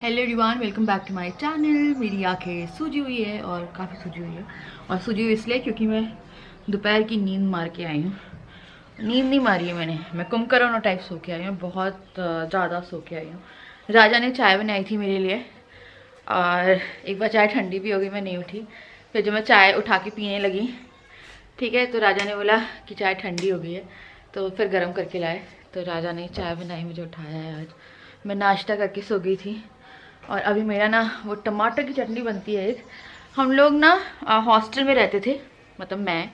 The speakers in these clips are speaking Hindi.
Hello everyone, welcome back to my channel. मेरी आंखें सूजी हुई है और काफ़ी सूजी हुई है। और सूजी हुई इसलिए क्योंकि मैं दोपहर की नींद मार के आई हूँ। नींद नहीं मारी है मैं कुंभकर्ण टाइप सो के आई हूँ, बहुत ज़्यादा सो के आई हूँ। राजा ने चाय बनाई थी मेरे लिए और एक बार चाय ठंडी भी हो गई, मैं नहीं उठी। फिर जब मैं चाय उठा के पीने लगी, ठीक है, तो राजा ने बोला कि चाय ठंडी हो गई है, तो फिर गर्म करके लाए। तो राजा ने चाय बनाई, मुझे उठाया है। आज मैं नाश्ता करके सो गई थी। और अभी मेरा ना वो टमाटर की चटनी बनती है एक। हम लोग ना हॉस्टल में रहते थे, मतलब मैं,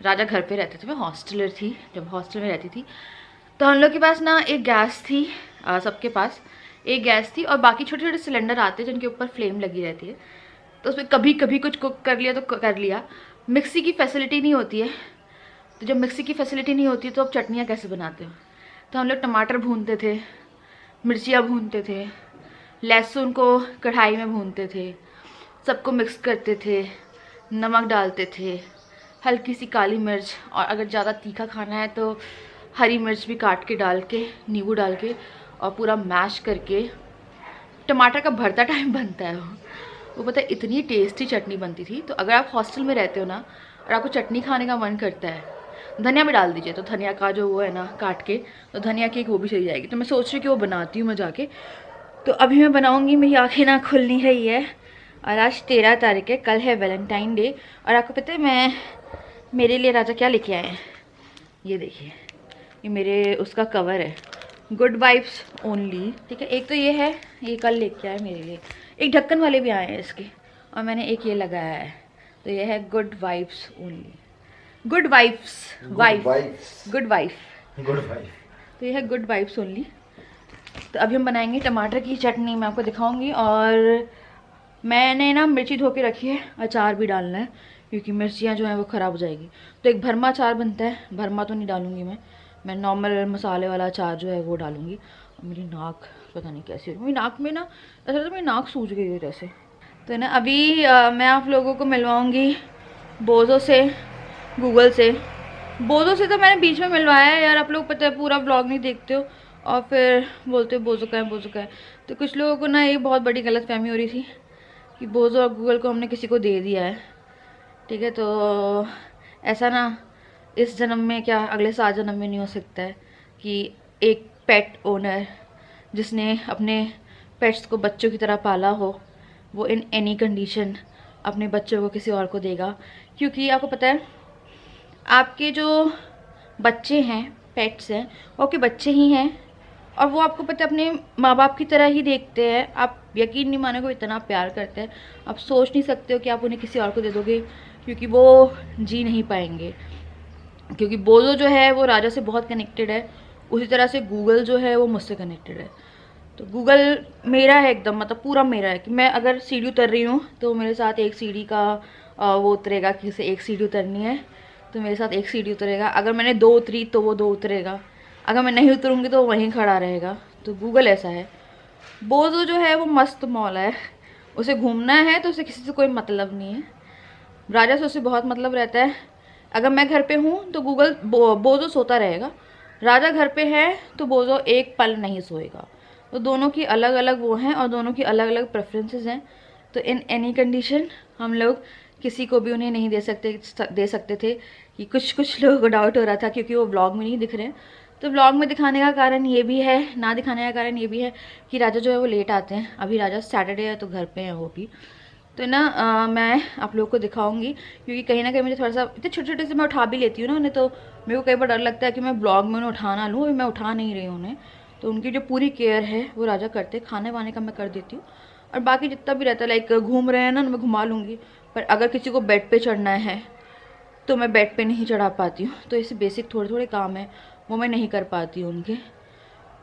राजा घर पे रहते थे, मैं हॉस्टलर थी जब हॉस्टल में रहती थी। तो हम लोग के पास ना एक गैस थी, सबके पास एक गैस थी और बाकी छोटे छोटे सिलेंडर आते हैं जिनके ऊपर फ्लेम लगी रहती है। तो उसमें कभी कभी कुछ कुक कर लिया तो कर लिया। मिक्सी की फैसिलिटी नहीं होती है, तो जब मिक्सी की फैसिलिटी नहीं होती तो आप चटनियाँ कैसे बनाते हो? तो हम लोग टमाटर भूनते थे, मिर्चियाँ भूनते थे, लहसुन को कढ़ाई में भूनते थे, सबको मिक्स करते थे, नमक डालते थे, हल्की सी काली मिर्च, और अगर ज़्यादा तीखा खाना है तो हरी मिर्च भी काट के डाल के, नींबू डाल के, और पूरा मैश करके टमाटर का भरता टाइम बनता है वो पता है इतनी टेस्टी चटनी बनती थी। तो अगर आप हॉस्टल में रहते हो ना और आपको चटनी खाने का मन करता है, धनिया भी डाल दीजिए, तो धनिया का जो वो है ना काट के, तो धनिया की एक वो भी चली जाएगी। तो मैं सोच रही हूँ कि वो बनाती हूँ मैं जाके। तो अभी मैं बनाऊँगी, मेरी आँखें ना खुल नहीं रही है। और आज 13 तारीख है, कल है वैलेंटाइन डे। और आपको पता है मैं, मेरे लिए राजा क्या लेके आए हैं? ये देखिए, ये मेरे उसका कवर है, गुड वाइब्स ओनली। ठीक है, एक तो ये है, ये कल लेके आए मेरे लिए। एक ढक्कन वाले भी आए हैं इसके, और मैंने एक ये लगाया है। तो ये है good vibes only, good vibes, wife, good wife, good भाई। तो ये है गुड वाइब्स ओनली। तो अभी हम बनाएंगे टमाटर की चटनी, मैं आपको दिखाऊंगी। और मैंने ना मिर्ची धो के रखी है, अचार भी डालना है क्योंकि मिर्चियाँ जो हैं वो ख़राब हो जाएगी। तो एक भरमा अचार बनता है, भरमा तो नहीं डालूँगी मैं नॉर्मल मसाले वाला अचार जो है वो डालूँगी। और मेरी नाक पता नहीं कैसी हो, मेरी नाक में ना ऐसा तो मेरी नाक सूज गई है जैसे। तो ना अभी मैं आप लोगों को मिलवाऊँगी बोज़ो से, गूगल से। बोज़ो से तो मैंने बीच में मिलवाया है यार, आप लोग पता है पूरा ब्लॉग नहीं देखते हो और फिर बोलते हो बोज़ो का है, बोज़ो का है। तो कुछ लोगों को ना ये बहुत बड़ी गलतफहमी हो रही थी कि बोज़ो और गूगल को हमने किसी को दे दिया है। ठीक है, तो ऐसा ना इस जन्म में क्या अगले 7 जन्म में नहीं हो सकता है कि एक पेट ओनर जिसने अपने पेट्स को बच्चों की तरह पाला हो, वो इन एनी कंडीशन अपने बच्चों को किसी और को देगा। क्योंकि आपको पता है आपके जो बच्चे हैं, पेट्स हैं, वो आपके बच्चे ही हैं। और वो आपको पता है अपने माँ बाप की तरह ही देखते हैं। आप यकीन नहीं मानोगे, इतना प्यार करते हैं, आप सोच नहीं सकते हो कि आप उन्हें किसी और को दे दोगे, क्योंकि वो जी नहीं पाएंगे। क्योंकि बोलो जो है वो राजा से बहुत कनेक्टेड है, उसी तरह से गूगल जो है वो मुझसे कनेक्टेड है। तो गूगल मेरा है एकदम, मतलब पूरा मेरा है कि मैं अगर सीढ़ी उतर रही हूँ तो मेरे साथ एक सीढ़ी का वो उतरेगा कि उसे एक सीढ़ी उतरनी है तो मेरे साथ एक सीढ़ी उतरेगा। अगर मैंने 2 उतरी तो वो 2 उतरेगा, अगर मैं नहीं उतरूँगी तो वो वहीं खड़ा रहेगा। तो गूगल ऐसा है। बोजो जो है वो मस्त मौला है, उसे घूमना है तो उसे किसी से कोई मतलब नहीं है। राजा से उसे बहुत मतलब रहता है। अगर मैं घर पे हूँ तो गूगल बोजो सोता रहेगा, राजा घर पे है तो बोजो एक पल नहीं सोएगा। तो दोनों की अलग अलग वो हैं और दोनों की अलग अलग प्रेफरेंसेस हैं। तो इन एनी कंडीशन हम लोग किसी को भी उन्हें नहीं दे सकते थे। कि कुछ लोगों को डाउट हो रहा था क्योंकि वो व्लॉग में नहीं दिख रहे हैं। तो व्लॉग में दिखाने का कारण ये भी है, ना दिखाने का कारण ये भी है कि राजा जो है वो लेट आते हैं। अभी राजा सैटरडे है तो घर पे हैं वो भी। तो ना मैं आप लोगों को दिखाऊंगी, क्योंकि कहीं ना कहीं मुझे थोड़ा सा इतने छोटे छोटे से मैं उठा भी लेती हूँ ना उन्हें, तो मेरे को कई बार डर लगता है कि मैं ब्लॉग में उन्हें उठा ना लूँ। अभी मैं उठा नहीं रही हूँ उन्हें, तो उनकी जो पूरी केयर है वो राजा करते। खाने वाने का मैं कर देती हूँ, और बाकी जितना भी रहता है लाइक घूम रहे हैं ना, मैं घुमा लूँगी। पर अगर किसी को बेड पे चढ़ना है तो मैं बेड पे नहीं चढ़ा पाती हूँ। तो ऐसे बेसिक थोड़े थोड़े काम है वो मैं नहीं कर पाती हूँ उनके,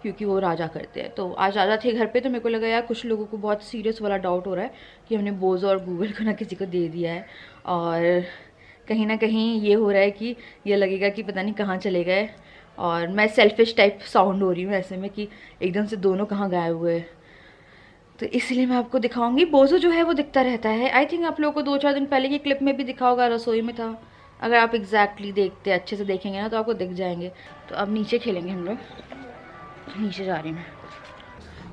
क्योंकि वो राजा करते हैं। तो आज राजा थे घर पे, तो मेरे को लगा यार कुछ लोगों को बहुत सीरियस वाला डाउट हो रहा है कि हमने बोझो और गूगल को ना किसी को दे दिया है। और कहीं ना कहीं ये हो रहा है कि ये लगेगा कि पता नहीं कहाँ चले गए, और मैं सेल्फिश टाइप साउंड हो रही हूँ ऐसे में कि एकदम से दोनों कहाँ गायब हुए। तो इसलिए मैं आपको दिखाऊंगी। बोझो जो है वो दिखता रहता है, आई थिंक आप लोगों को 2-4 दिन पहले की क्लिप में भी दिखा होगा, रसोई में था। अगर आप एग्जैक्टली देखते अच्छे से देखेंगे ना तो आपको दिख जाएंगे। तो अब नीचे खेलेंगे हम लोग, नीचे जा रही हूँ मैं।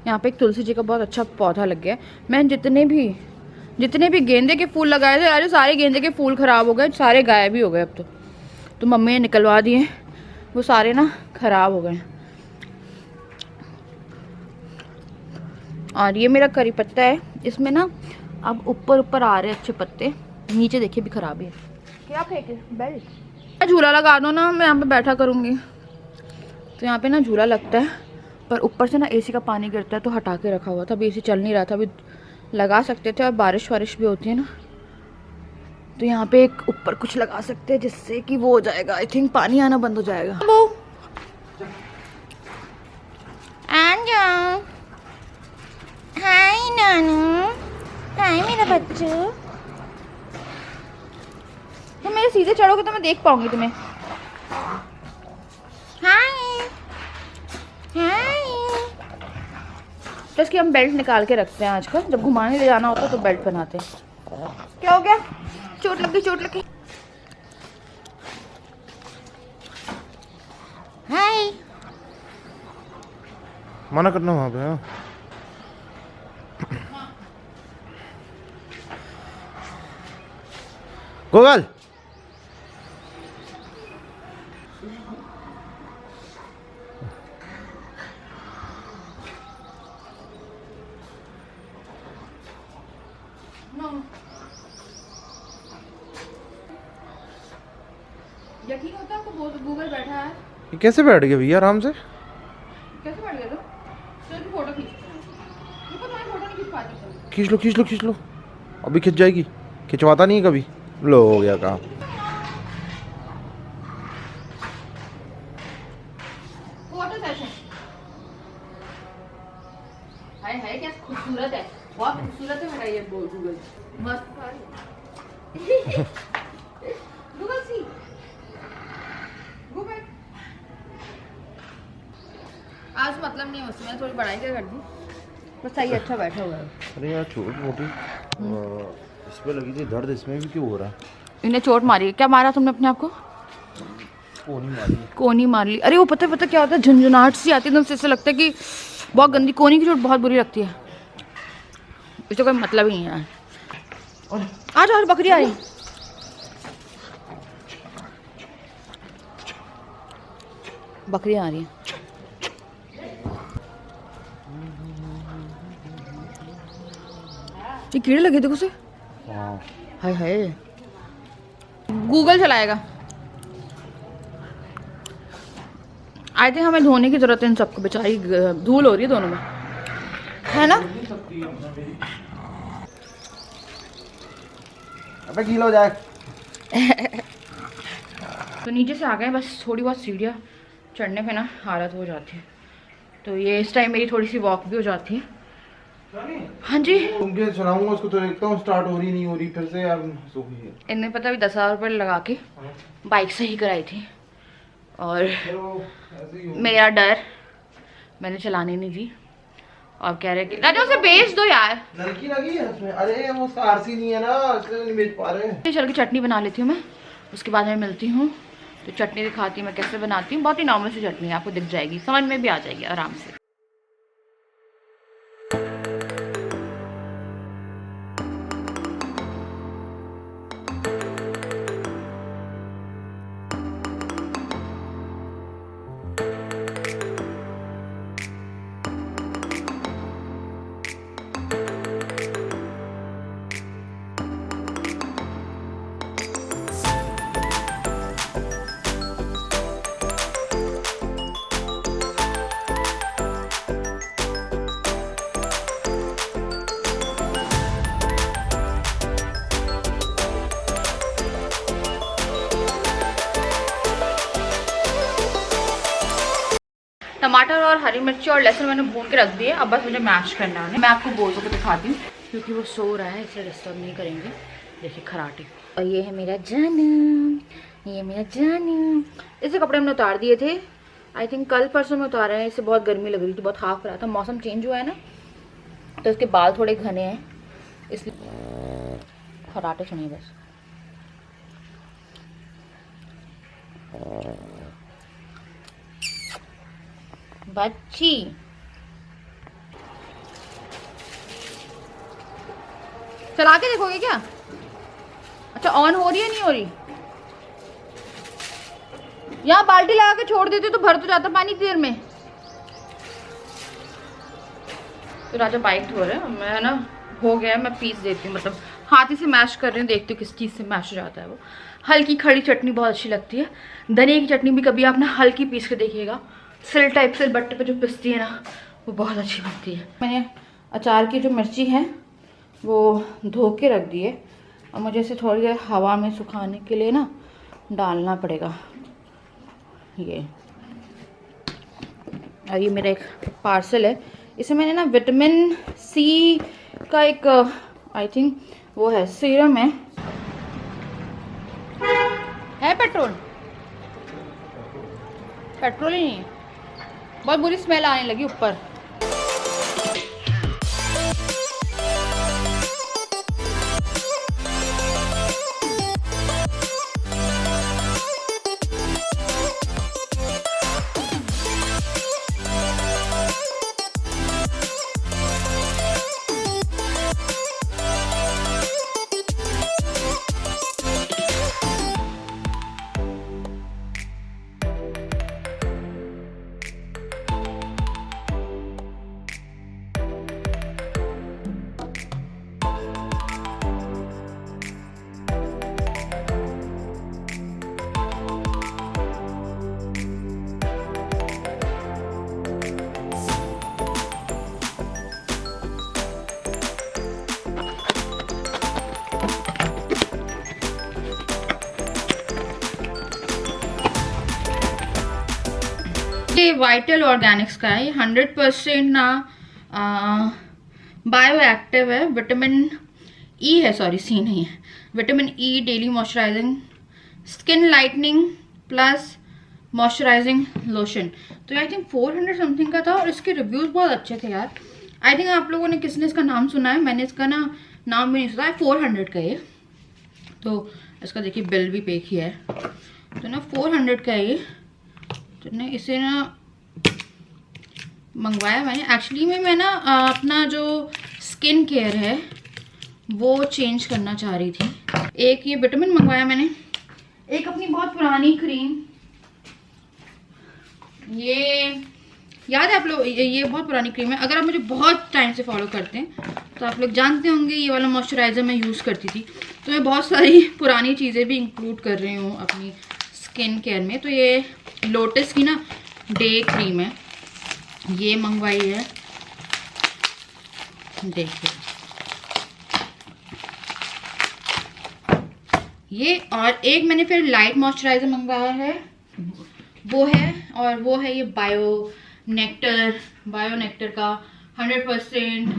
यहाँ पे एक तुलसी जी का बहुत अच्छा पौधा लग गया है। मैं जितने भी गेंदे के फूल लगाए थे, अरे सारे गेंदे के फूल ख़राब हो गए, सारे गायब ही हो गए अब तो मम्मी ने निकलवा दिए, वो सारे ना ख़राब हो गए। और ये मेरा करी पत्ता है, इसमें ना अब ऊपर आ रहे अच्छे पत्ते, नीचे देखिए भी ख़राब है। क्या फेंके बेल्ट, झूला लगा दो ना, मैं यहाँ पे बैठा करूँगी। तो यहाँ पे ना झूला लगता है, पर ऊपर से ना एसी का पानी गिरता है तो हटा के रखा हुआ था, अभी एसी चल नहीं रहा था, अभी लगा सकते थे। और बारिश वारिश भी होती है ना, तो यहाँ पे एक ऊपर कुछ लगा सकते हैं जिससे कि वो हो जाएगा, आई थिंक पानी आना बंद हो जाएगा। हाय नानू, हाय मेरा बच्चू। तुम मेरे सीधे चढ़ोगे तो मैं देख पाऊंगी तुम्हें। हाय हाय। तो इसकी हम बेल्ट निकाल के रखते हैं आजकल, जब घुमाने ले जाना होता है तो बेल्ट पहनाते हैं। क्या हो गया? चोट लग गई। हाय। मना करना वहाँ पे। गूगल यकीन होता है आपको गूगल बैठा है? ये कैसे बैठ गया भैया आराम से? कैसे बैठ गया? तो फोटो खींच लो। अभी खिंच जाएगी, खिंचवाता नहीं है कभी। लो हो गया काम। हाय क्या खूबसूरत है, बहुत खूबसूरत है मेरा ये गूगल, मस्त। गूगल सी गूगल आज मतलब नहीं है उसमें, थोड़ी बढ़ाई क्या कर दी, बस सही अच्छा बैठा हुआ है। अरे यार छोटी मोटी इस पे लगी थी, दर्द इसमें भी क्यों हो रहा है? इन्हें चोट मारी। क्या मारा तुमने अपने आप को? कोनी मार ली। अरे वो पता क्या होता है, झुंझुनाहट सी आती है एकदम से, ऐसा लगता है कि बहुत गंदी। कोनी की चोट बहुत बुरी लगती है, इससे कोई मतलब ही नहीं है यार। आज बकरी आई। बकरी आ रही है। ये कीड़े लगे देखो से। हाय हाय। गूगल चलाएगा। आई थिंक हमें धोने की जरूरत है इन सबको, बेचारी धूल हो रही है दोनों में, है ना? अबे गीला हो जाए। तो नीचे से आ गए, बस थोड़ी बहुत सीढ़ियाँ चढ़ने पे ना हालत हो जाती है, तो ये इस टाइम मेरी थोड़ी सी वॉक भी हो जाती है। हाँ जी, तुमके चलाऊंगा उसको तो देखता हूँ स्टार्ट हो रही नहीं हो रही फिर से यार। इनने पता भी 10,000 रुपये लगा के बाइक सही कराई थी, और मेरा डर, मैंने चलाने नहीं दी। और कह रहे कि राजा उसे बेच दो यार, नलकी लगी है उसमें। अरे वो उसका आरसी नहीं है ना, इसलिए नहीं बेच पा रहे। चल के चटनी बना लेती हूँ मैं, उसके बाद मैं मिलती हूँ। तो चटनी दिखाती हूँ मैं कैसे बनाती हूँ, बहुत ही नॉर्मल सी चटनी है, आपको दिख जाएगी, समझ में भी आ जाएगी आराम से। टमाटर और हरी मिर्ची और लहसुन मैंने भून के रख दिए, अब बस मुझे मैश करना है। मैं आपको बोझों को दिखाती हूँ क्योंकि वो सो रहा है, इसलिए डिस्टर्ब नहीं करेंगे। देखिए खराटे। और ये है मेरा जानू, ये मेरा जानू। इसे कपड़े हमने उतार दिए थे, आई थिंक कल परसों में उतारे हैं। इससे बहुत गर्मी लग रही थी, बहुत हाफ रहा था, मौसम चेंज हुआ है ना, तो इसके बाल थोड़े घने हैं, इसलिए खराटे सुनिए बस। बच्ची चला के देखोगे क्या? अच्छा ऑन हो रही है, नहीं हो रही? यहाँ बाल्टी लगा के छोड़ देते तो भर तो जाता पानी देर में। तो राजा बाइक धो रहे हैं, मैं ना हो गया मैं पीस देती हूँ, मतलब हाथ ही से मैश कर रही हूँ, देखती हूँ किस चीज़ से मैश हो जाता है वो। हल्की खड़ी चटनी बहुत अच्छी लगती है। धनिया की चटनी भी कभी आप ना हल्की पीस के देखिएगा, सिल टाइप से बट्टे पे जो पिसती है ना, वो बहुत अच्छी बनती है। मैंने अचार की जो मिर्ची है वो धो के रख दी है, और मुझे इसे थोड़ी देर हवा में सुखाने के लिए ना डालना पड़ेगा। ये और ये मेरा एक पार्सल है, इसे मैंने ना विटामिन सी का एक आई थिंक वो है सीरम है पेट्रोल? पेट्रोल ही नहीं है, बहुत बुरी स्मेल आने लगी ऊपर। ये वाइटल ऑर्गेनिक्स का है, 100% ना बायो एक्टिव है, विटामिन ई है, सॉरी सी नहीं है, vitamin E daily moisturising skin lightening plus moisturising lotion. तो आई थिंक 400 समथिंग का था, और इसके रिव्यूज़ बहुत अच्छे थे यार। आई थिंक आप लोगों ने किसने इसका नाम सुना है, मैंने इसका ना नाम भी नहीं सुना है। 400 का ये, तो इसका देखिए बिल भी पे किया है, तो ना 400 का ये, तो ना इसे ना मंगवाया मैंने। एक्चुअली में मैं ना अपना जो स्किन केयर है वो चेंज करना चाह रही थी। एक ये विटामिन मंगवाया मैंने, एक अपनी बहुत पुरानी क्रीम, ये याद है आप लोग, ये बहुत पुरानी क्रीम है। अगर आप मुझे बहुत टाइम से फॉलो करते हैं तो आप लोग जानते होंगे ये वाला मॉइस्चराइज़र मैं यूज़ करती थी। तो मैं बहुत सारी पुरानी चीज़ें भी इंक्लूड कर रही हूँ अपनी स्किन केयर में। तो ये लोटस की ना डे क्रीम है, ये मंगवाई है, देखिए ये। और एक मैंने फिर लाइट मॉइस्चराइज़र मंगवाया है, वो है, और वो है ये बायो नेक्टर का 100%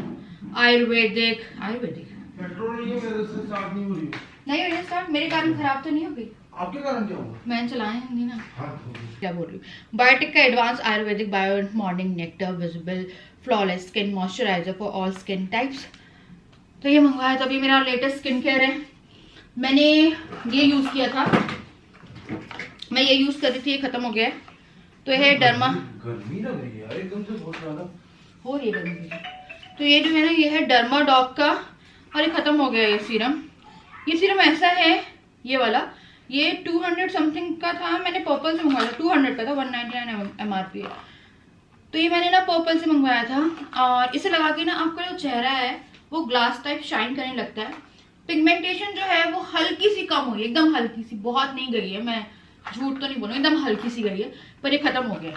आयुर्वेदिक। पेट्रोल नहीं है, मेरे से स्टार्ट नहीं हो रही। नहीं हो रही स्टार्ट, मेरे कारण खराब तो नहीं हो गई? आपके कारण क्या हुआ? मैंने चलाया नहीं ना। हाँ, क्या बोल रही हूँ, बायोटिक का advance Ayurvedic bio morning nectar visible flawless skin moisturiser for all skin types. तो ये मंगवाया, तो अभी मेरा लेटेस्ट स्किन केयर है। मैंने ये यूज़ किया था, मैं ये यूज़ कर रही थी, ये खत्म हो गया है। तो ये डर्मा, गर्मी लग रही है यार एकदम से बहुत ज़्यादा हो रही है गर्मी। तो ये जो है ना, ये है डर्माडॉक का, और ये खत्म हो गया ये सीरम। ये सीरम ऐसा है, ये वाला, ये 200 समथिंग का था, मैंने पर्पल से मंगवाया था। 200 का था, 199 MRP है। तो ये मैंने ना पर्पल से मंगवाया था, और इसे लगा के ना आपका जो चेहरा है वो ग्लास टाइप शाइन करने लगता है। पिगमेंटेशन जो है वो हल्की सी कम हुई है, एकदम हल्की सी, बहुत नहीं गई है, मैं झूठ तो नहीं बोलूँ, एकदम हल्की सी गई है, पर ये खत्म हो गया।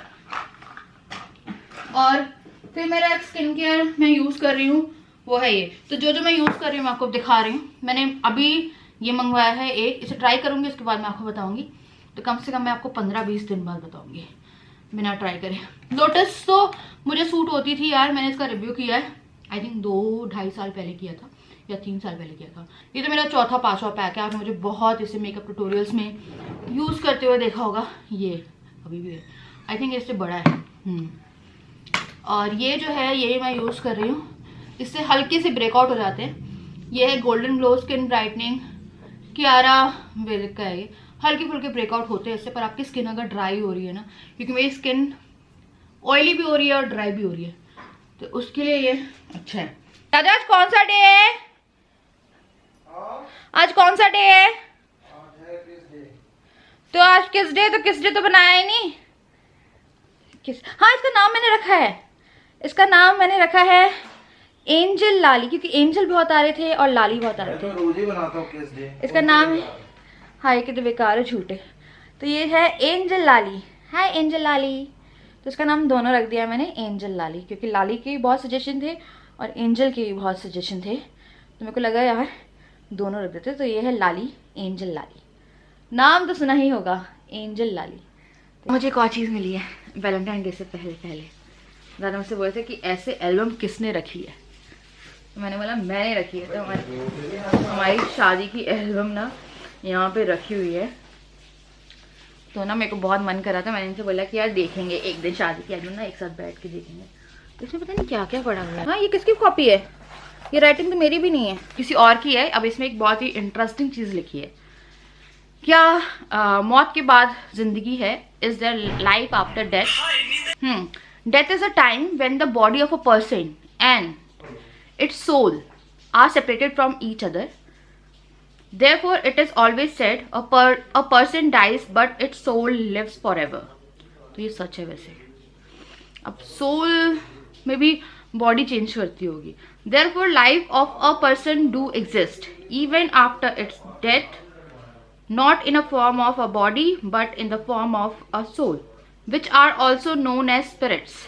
और फिर मेरा एक स्किन केयर मैं यूज़ कर रही हूँ, वो है ये। तो जो मैं यूज़ कर रही हूँ मैं आपको दिखा रही हूँ। मैंने अभी ये मंगवाया है एक, इसे ट्राई करूँगी, उसके बाद मैं आपको बताऊँगी। तो कम से कम मैं आपको 15-20 दिन बाद बताऊँगी बिना ट्राई करे। लोटस तो मुझे सूट होती थी यार, मैंने इसका रिव्यू किया है, आई थिंक 2-2.5 साल पहले किया था, या 3 साल पहले किया था। ये तो मेरा चौथा 5वां पैक है, आपने मुझे बहुत इसे मेकअप ट्यूटोरियल्स में यूज़ करते हुए देखा होगा। ये अभी भी है, आई थिंक इससे बड़ा है। और ये जो है ये मैं यूज़ कर रही हूँ, इससे हल्के से ब्रेकआउट हो जाते हैं। ये है golden glow skin brightening, Kiara Vedic का है ये। हल्के फुल्के ब्रेकआउट होते हैं इससे, पर आपकी स्किन अगर ड्राई हो रही है ना, क्योंकि मेरी स्किन ऑयली भी हो रही है और ड्राई भी हो रही है, तो उसके लिए ये अच्छा है। दादा आज कौन सा डे है? कौन सा डे है? तो आज किस डे? तो किस डे तो बनाया ही नहीं। किस, हाँ इसका नाम मैंने रखा है, इसका नाम मैंने रखा है एंजल लाली, क्योंकि एंजल बहुत आ रहे थे और लाली बहुत आ रहे थे। रोज ही बनाता हूँ किस डे। इसका नाम है, हाय कि तो बेकार है झूठे। तो ये है एंजल लाली। हाय एंजल लाली। तो इसका नाम दोनों रख दिया मैंने एंजल लाली, क्योंकि लाली के भी बहुत सजेशन थे और एंजल के भी बहुत सजेशन थे, तो मेरे को लगा यार दोनों रख देते। तो ये है लाली, एंजल लाली। नाम तो सुना ही होगा, एंजल लाली। मुझे एक और चीज़ मिली है वैलेंटाइन डे से पहले दादा मुझसे बोले थे कि ऐसे एल्बम किसने रखी है, तो मैंने बोला मैंने रखी है। तो हमारी शादी की एल्बम ना यहाँ पे रखी हुई है। तो ना मेरे को बहुत मन कर रहा था, मैंने इनसे बोला कि यार देखेंगे एक दिन शादी की एल्बम ना एक साथ बैठ के देखेंगे। तो इसमें पता नहीं क्या क्या पड़ा हुआ है। हाँ ये किसकी कॉपी है? ये राइटिंग तो मेरी भी नहीं है, किसी और की है। अब इसमें एक बहुत ही इंटरेस्टिंग चीज़ लिखी है, क्या मौत के बाद जिंदगी है? Is their life after death? Death is a time when the body of a person and its soul are separated from each other. Therefore, it is always said a person dies but its soul lives forever. तो ये सच है वैसे। अब soul में भी body change करती होगी। Therefore, life of a person do exist even after its death, not in a form of a body but in the form of a soul, which are also known as spirits.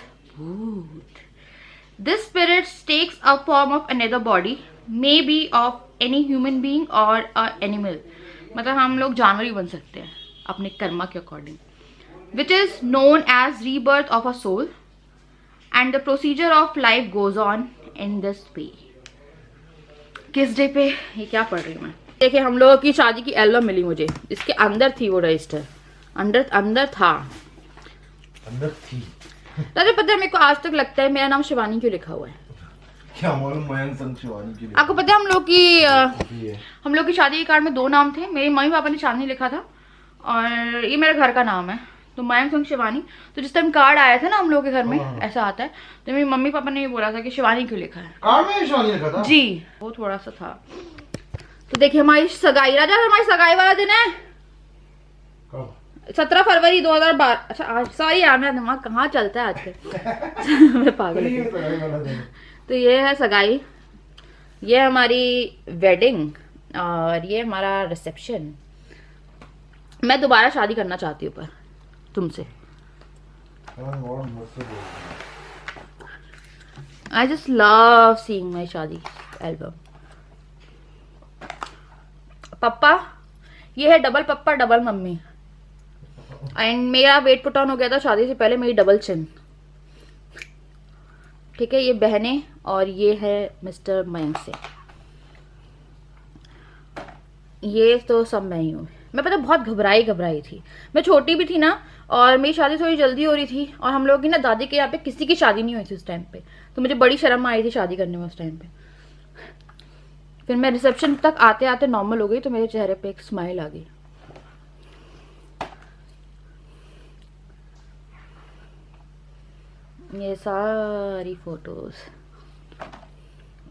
This spirit takes a form of another body, may be of any human being or a animal. मतलब हम लोग जानवर ही बन सकते हैं अपने कर्मा के according, which is known as rebirth of a soul, and the procedure of life goes on in this way. किस डे पे ये क्या पढ़ रही हूँ मैं? देखिए हम लोगों की शादी की एल्बम मिली मुझे, इसके अंदर थी वो रजिस्टर, अंदर था, अंदर थी। दादा पता है मेरे को आज तक लगता है मेरा नाम शिवानी क्यों लिखा हुआ है। क्या मालूम मयंक संग शिवानी की। आपको पता है हम लोग की शादी के कार्ड में 2 नाम थे, मेरे मम्मी पापा ने चांदनी लिखा था और ये मेरे घर का नाम है, तो मयंक संग शिवानी। तो जिस टाइम कार्ड आया था ना हम लोग के घर में ऐसा आता है, तो मेरी मम्मी पापा ने ये बोला था कि शिवानी क्यों लिखा है कार्ड में। शिवानी लिखा था जी, वो थोड़ा सा था। तो देखिए हमारी सगाई, राजा हमारी सगाई वाला दिन है 17 फरवरी 2012। अच्छा आज सॉरी यार मेरा दिमाग कहाँ चलता है आजकल मैं पागल हूँ। तो ये है सगाई, ये हमारी वेडिंग और ये हमारा रिसेप्शन। मैं दोबारा शादी करना चाहती हूँ पर तुमसे। आई जस्ट लव सीइंग माई शादी एल्बम। पप्पा, ये है double papa double mummy, and मेरा वेट पुट ऑन हो गया था शादी से पहले, मेरी डबल चिन। ठीक है, ये बहनें और ये है मिस्टर मयंक से। ये तो सब मैं ही हूँ। मैं पता बहुत घबराई थी, मैं छोटी भी थी ना और मेरी शादी थोड़ी जल्दी हो रही थी और हम लोग की ना दादी के यहाँ पे किसी की शादी नहीं हुई थी उस टाइम पे, तो मुझे बड़ी शर्म आई थी शादी करने में उस टाइम पे। फिर मैं रिसेप्शन तक आते आते नॉर्मल हो गई, तो मेरे चेहरे पे एक स्माइल आ गई। ये सारी फोटोज,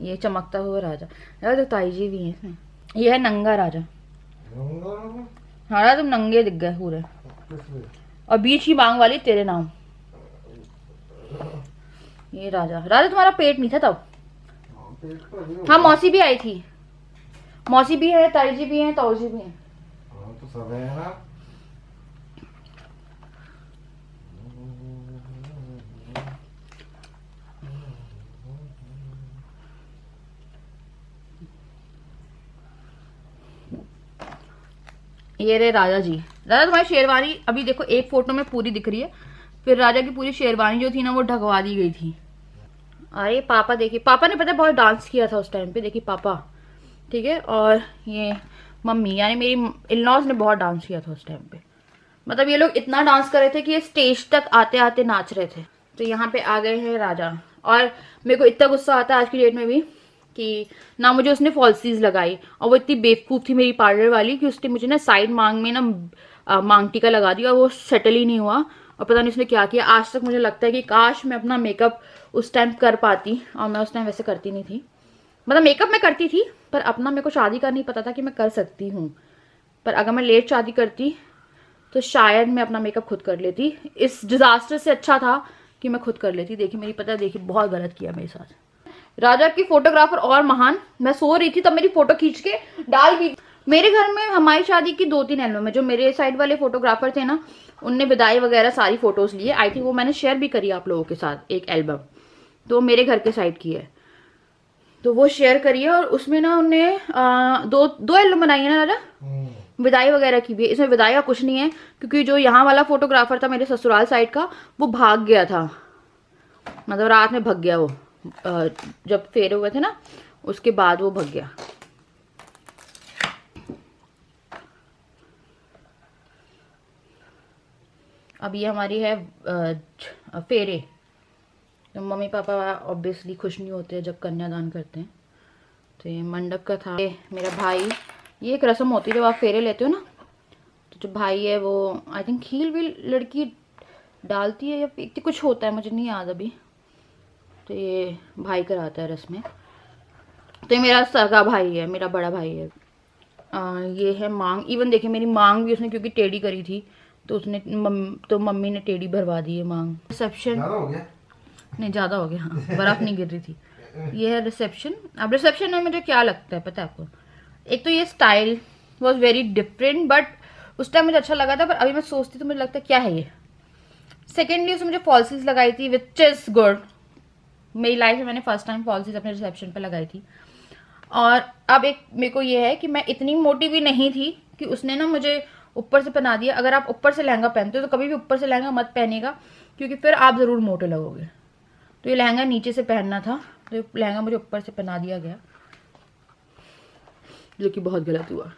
ये चमकता हुआ राजा, यार तो ताई जी भी है इसमें। ये है नंगा राजा। हाँ तुम नंगे दिख गए पूरे, और बीच की मांग वाली तेरे नाम। ये राजा तुम्हारा पेट नहीं था तब। हाँ मौसी भी आई थी, मौसी भी है, ताई जी भी है, ताऊ जी भी है। तो सब है ना। ये रे राजा जी। राजा तुम्हारी शेरवानी अभी देखो एक फोटो में पूरी दिख रही है, फिर राजा की पूरी शेरवानी जो थी ना वो ढकवा दी गई थी। अरे पापा देखिए, पापा ने पता है बहुत डांस किया था उस टाइम पे, देखिए पापा, ठीक है। और ये मम्मी यानी मेरी इन-लॉज ने बहुत डांस किया था उस टाइम पे, मतलब ये लोग इतना डांस कर रहे थे कि ये स्टेज तक आते आते नाच रहे थे। तो यहाँ पे आ गए हैं राजा, और मेरे को इतना गुस्सा आता है आज की डेट में भी कि ना मुझे उसने फॉल्सीज लगाई, और वो इतनी बेवकूफ़ थी मेरी पार्लर वाली कि उसने मुझे ना साइड मांग में ना मांग टीका लगा दिया, वो सेटल ही नहीं हुआ। और पता नहीं उसने क्या किया, आज तक मुझे लगता है कि काश मैं अपना मेकअप उस टाइम कर पाती, और मैं उस टाइम वैसे करती नहीं थी। मतलब मेकअप मैं करती थी, पर अपना मेरे को शादी का नहीं पता था कि मैं कर सकती हूँ। पर अगर मैं लेट शादी करती तो शायद मैं अपना मेकअप खुद कर लेती। इस डिजास्टर से अच्छा था कि मैं खुद कर लेती। देखिए मेरी पता है, देखिए बहुत गलत किया मेरे साथ। राजा की फोटोग्राफर और महान। मैं सो रही थी तब मेरी फोटो खींच के डाल दी। मेरे घर में हमारी शादी की 2-3 एल्बम है। जो मेरे साइड वाले फोटोग्राफर थे ना, उनने विदाई वगैरह सारी फोटोज लिए। आई थिंक वो मैंने शेयर भी करी आप लोगों के साथ, एक एल्बम तो मेरे घर के साइड की है, तो वो शेयर करिए। और उसमें ना उनने दो एल्बम बनाई है ना राजा, विदाई वगैरह की भी है। इसमें विदाई का कुछ नहीं है, क्योंकि जो यहाँ वाला फोटोग्राफर था मेरे ससुराल साइड का, वो भाग गया था। मतलब रात में भाग गया वो, जब फेरे हुए थे ना उसके बाद वो भाग गया। अब ये हमारी है फेरे। तो मम्मी पापा ऑब्वियसली खुश नहीं होते जब कन्यादान करते हैं। तो ये मंडप का था। ये मेरा भाई, ये एक रस्म होती है जब आप फेरे लेते हो ना, तो जो भाई है वो आई थिंक हील वील लड़की डालती है या फेंकती, कुछ होता है मुझे नहीं याद अभी। तो ये भाई कराता है रस्में। तो ये मेरा सगा भाई है, मेरा बड़ा भाई है। ये है मांग। इवन देखिए मेरी मांग भी उसने क्योंकि टेढ़ी करी थी तो उसने तो मम्मी ने टेढ़ी भरवा दी है मांग। रिसेप्शन हो गया। नहीं ज़्यादा हो गया, हाँ बर्फ़ नहीं गिर रही थी। ये है रिसेप्शन। अब रिसेप्शन में मुझे क्या लगता है पता है आपको, एक तो ये style was very different, but उस टाइम मुझे अच्छा लगा था, पर अभी मैं सोचती तो मुझे लगता है क्या है ये। सेकेंडली उसने मुझे फॉल्सीज लगाई थी विच इज़ गुड। मेरी लाइफ में मैंने फर्स्ट टाइम फॉल्सीज अपने रिसेप्शन पे लगाई थी। और अब एक मेरे को ये है कि मैं इतनी मोटी भी नहीं थी कि उसने ना मुझे ऊपर से पहना दिया। अगर आप ऊपर से लहंगा पहनते हो तो कभी भी ऊपर से लहंगा मत पहनेगा, क्योंकि फिर आप ज़रूर मोटे लगोगे। तो ये लहंगा नीचे से पहनना था, तो लहंगा मुझे ऊपर से पहना दिया गया, जो कि बहुत गलत हुआ।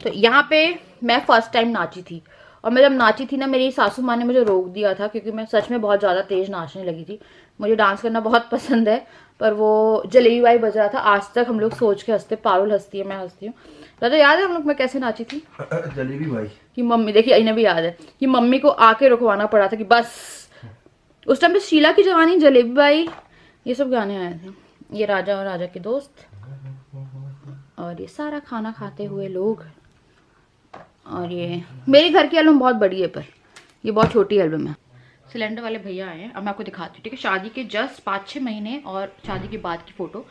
तो यहाँ पे मैं फर्स्ट टाइम नाची थी, और मैं जब नाची थी ना मेरी सासू माँ ने मुझे रोक दिया था, क्योंकि मैं सच में बहुत ज़्यादा तेज़ नाचने लगी थी। मुझे डांस करना बहुत पसंद है, पर वो जलेबी बाई बज रहा था। आज तक हम लोग सोच के हंसते, पारुल हंसती है, मैं हंसती हूँ। दादा याद है हम लोग मैं कैसे नाची थी? जलेबी भाई कि मम्मी, देखिए इन्हें भी याद है कि मम्मी को आके रुकवाना पड़ा था कि बस। उस टाइम पे शीला की जवानी, जलेबी बाई, ये सब गाने आए थे। ये राजा और राजा के दोस्त, और ये सारा खाना खाते हुए लोग। और ये मेरे घर की एल्बम बहुत बड़ी है, पर ये बहुत छोटी एल्बम है। सिलेंडर वाले भैया आए हैं, अब मैं आपको दिखाती हूँ, ठीक है। शादी के जस्ट 5-6 महीने और शादी के बाद की फ़ोटो,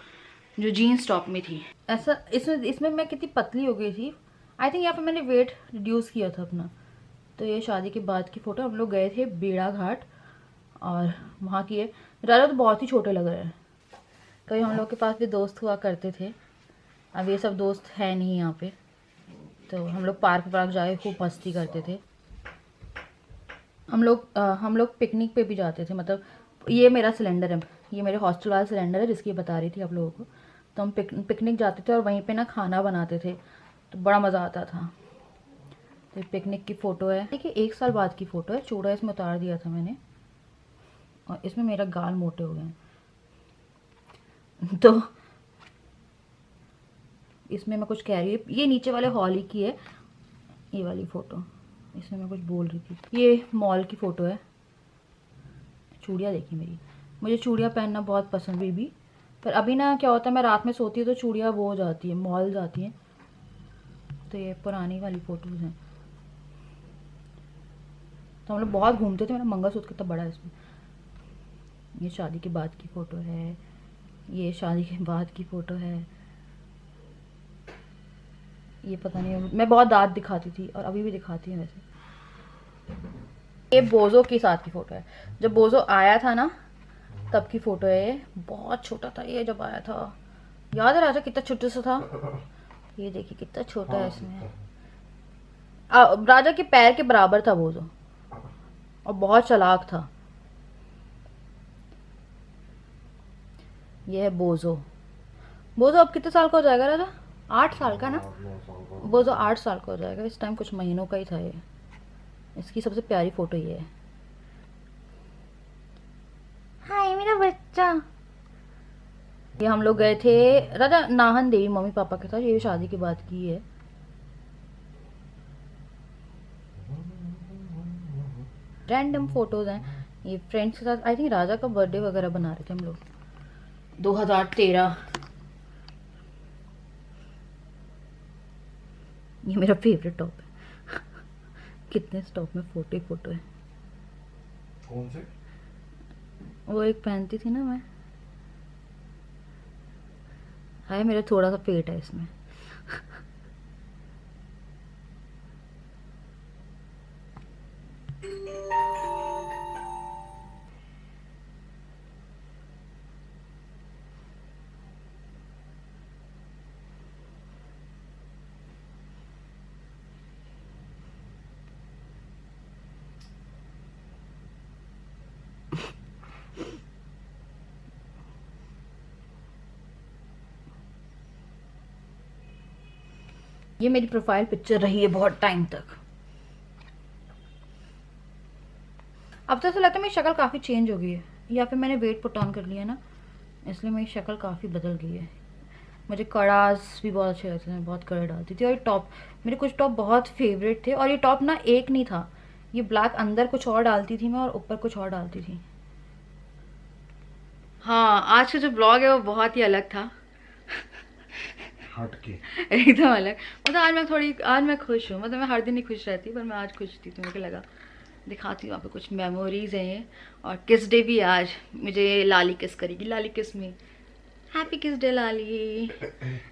जो जीन्स टॉप में थी। ऐसा इसमें मैं कितनी पतली हो गई थी। आई थिंक यहाँ पे मैंने वेट रिड्यूस किया था अपना। तो ये शादी के बाद की फ़ोटो, हम लोग गए थे बेड़ा घाट, और वहाँ की है। राजा तो बहुत ही छोटे लग रहे हैं। कभी हम लोग के पास भी दोस्त हुआ करते थे, अब ये सब दोस्त है नहीं यहाँ पे। तो हम लोग पार्क जाके खूब मस्ती करते थे। हम लोग पिकनिक पे भी जाते थे। मतलब ये मेरा सिलेंडर है, ये मेरे हॉस्टल वाला सिलेंडर है जिसकी बता रही थी आप लोगों को। तो हम पिकनिक जाते थे और वहीं पे ना खाना बनाते थे, तो बड़ा मज़ा आता था। तो पिकनिक की फ़ोटो है, देखिए 1 साल बाद की फ़ोटो है। चूड़ा इसमें उतार दिया था मैंने, और इसमें मेरा गाल मोटे हो गए हैं। तो इसमें मैं कुछ कह रही हूँ, ये नीचे वाले हॉल ही की है ये वाली फ़ोटो, इसमें मैं कुछ बोल रही थी। ये मॉल की फ़ोटो है। चूड़ियाँ देखी मेरी, मुझे चूड़ियाँ पहनना बहुत पसंद भी, पर अभी ना क्या होता है, मैं रात में सोती हूँ तो चूड़ियाँ वो हो जाती है, मॉल जाती हैं। तो ये पुरानी वाली फ़ोटोज़ हैं। तो हम लोग बहुत घूमते थे। मेरा मंगलसूत्र कितना बड़ा है इसमें। ये शादी के बाद की फ़ोटो है, ये शादी के बाद की फ़ोटो है। ये पता नहीं, मैं बहुत दांत दिखाती थी और अभी भी दिखाती हूँ वैसे। ये बोझो के साथ की फ़ोटो है, जब बोझो आया था ना तब की फ़ोटो है। ये बहुत छोटा था ये जब आया था, याद है राजा कितना छोटा सा था। ये देखिए कितना छोटा है इसमें। राजा के पैर के बराबर था बोझो, और बहुत चालाक था। ये है बोझो। बोझो अब कितने साल का हो जाएगा राजा? 8 साल का ना, बोझो 8 साल का हो जाएगा। इस टाइम कुछ महीनों का ही था ये। इसकी सबसे प्यारी फ़ोटो ये है। हाय मेरा बच्चा। ये हम लोग गए थे राजा नाहन देवी मम्मी पापा के साथ, ये शादी के बाद की है। रैंडम फोटोज हैं ये फ्रेंड्स के साथ। आई थिंक राजा का बर्थडे वगैरह बना रहे थे हम लोग। 2013। ये मेरा फेवरेट टॉप है। कितने टॉप में फोटो ही फोटो है। कौन से? वो एक पहनती थी ना मैं। हाय मेरा थोड़ा सा पेट है इसमें। ये मेरी प्रोफाइल पिक्चर रही है बहुत टाइम तक। अब तो ऐसा लगता है मेरी शक्ल काफ़ी चेंज हो गई है, या फिर मैंने वेट पुट ऑन कर लिया ना, इसलिए मेरी शक्ल काफ़ी बदल गई है। मुझे कड़ास भी बहुत अच्छे लगते थे, मैं बहुत कड़े डालती थी। और ये टॉप, मेरे कुछ टॉप बहुत फेवरेट थे। और ये टॉप ना एक नहीं था, ये ब्लैक अंदर कुछ और डालती थी मैं और ऊपर कुछ और डालती थी। हाँ, आज का जो ब्लॉग है वो बहुत ही अलग था। हट के। एकदम अलग। मतलब आज मैं खुश हूँ। मतलब मैं हर दिन ही खुश रहती, पर मैं आज खुश थी, तो मुझे लगा दिखाती हूँ आपको कुछ मेमोरीज हैं ये। और किस डे भी आज मुझे लाली किस करेगी, लाली किस में। हैप्पी किस डे लाली,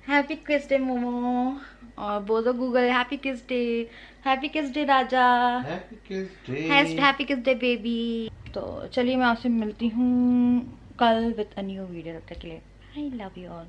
हैप्पी किस डे मोमो। और बोलो गूगल हैप्पी किस डे, हैप्पी किस डे राजा, हैप्पी किस डे। हैप्पी किस डे बेबी। तो चलिए मैं आपसे मिलती हूँ कल विद अ न्यू वीडियो। तब तक के लिए आई लव यू ऑल।